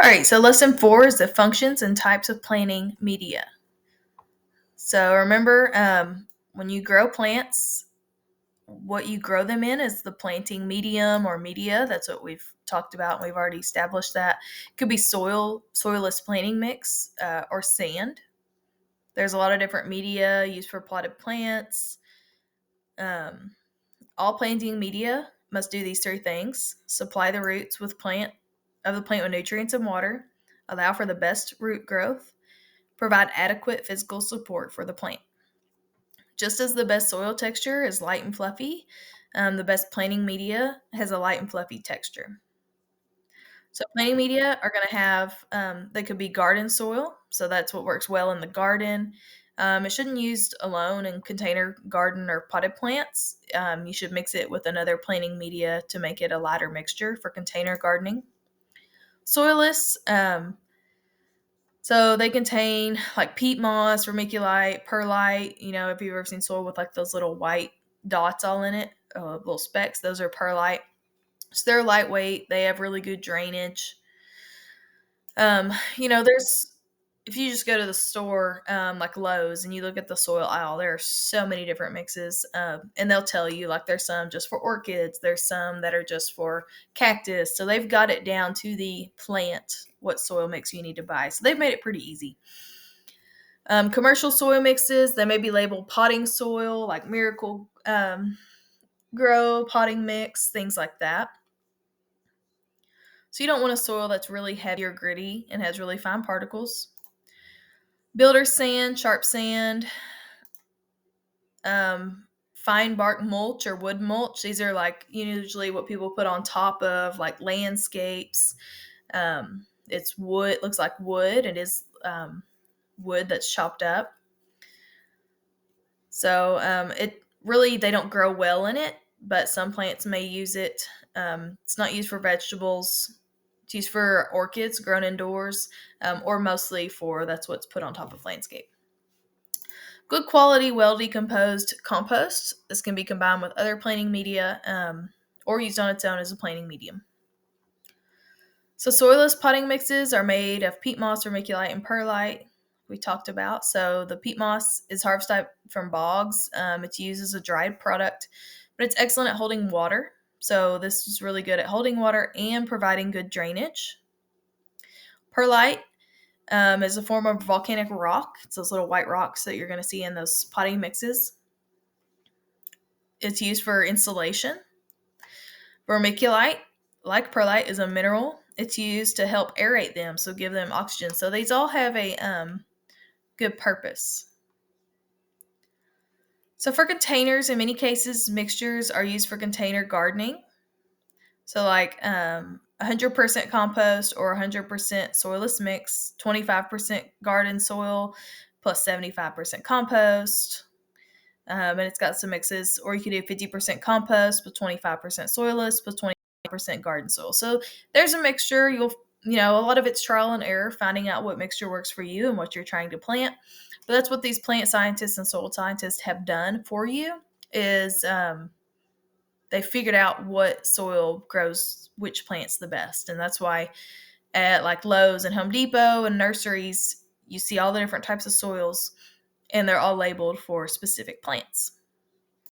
All right, so lesson 4 is the functions and types of planting media. So remember, when you grow plants, what you grow them in is the planting medium or media. That's what we've talked about, and we've already established that. It could be soilless planting mix, or sand. There's a lot of different media used for potted plants. Um, all planting media must do these three things: supply the roots with the plant with nutrients and water, allow for the best root growth, provide adequate physical support for the plant. Just as the best soil texture is light and fluffy, the best planting media has a light and fluffy texture. So planting media are going to have, they could be garden soil. So that's what works well in the garden. It shouldn't be used alone in container garden or potted plants. You should mix it with another planting media to make it a lighter mixture for container gardening. Soilless, so they contain like peat moss, vermiculite, perlite. If you've ever seen soil with like those little white dots all in it, little specks, those are perlite. So they're lightweight. They have really good drainage. There's if you just go to the store, like Lowe's, and you look at the soil aisle, there are so many different mixes, and they'll tell you like there's some just for orchids, there's some that are just for cactus. So they've got it down to the plant what soil mix you need to buy. So they've made it pretty easy. Commercial soil mixes, they may be labeled potting soil, like Miracle Grow, potting mix, things like that. So you don't want a soil that's really heavy or gritty and has really fine particles. Builder sand, sharp sand, fine bark mulch or wood mulch. These are like usually what people put on top of like landscapes. It's wood, looks like wood. It is wood that's chopped up. So it really, they don't grow well in it, but some plants may use it. It's not used for vegetables. It's used for orchids grown indoors, or mostly that's what's put on top of landscape. Good quality, well decomposed compost. This can be combined with other planting media, or used on its own as a planting medium. So soilless potting mixes are made of peat moss, vermiculite, and perlite. We talked about. So the peat moss is harvested from bogs. It's used as a dried product, but it's excellent at holding water. So this is really good at holding water and providing good drainage. Perlite is a form of volcanic rock. It's those little white rocks that you're going to see in those potting mixes. It's used for insulation. Vermiculite, like perlite, is a mineral. It's used to help aerate them, so give them oxygen. So these all have a good purpose. So for containers, in many cases, mixtures are used for container gardening. So like 100% compost or 100% soilless mix, 25% garden soil plus 75% compost. And it's got some mixes, or you could do 50% compost with 25% soilless with 20% garden soil. So there's a mixture. A lot of it's trial and error, finding out what mixture works for you and what you're trying to plant. But that's what these plant scientists and soil scientists have done for you, is they figured out what soil grows which plants the best. And that's why at like Lowe's and Home Depot and nurseries, you see all the different types of soils, and they're all labeled for specific plants.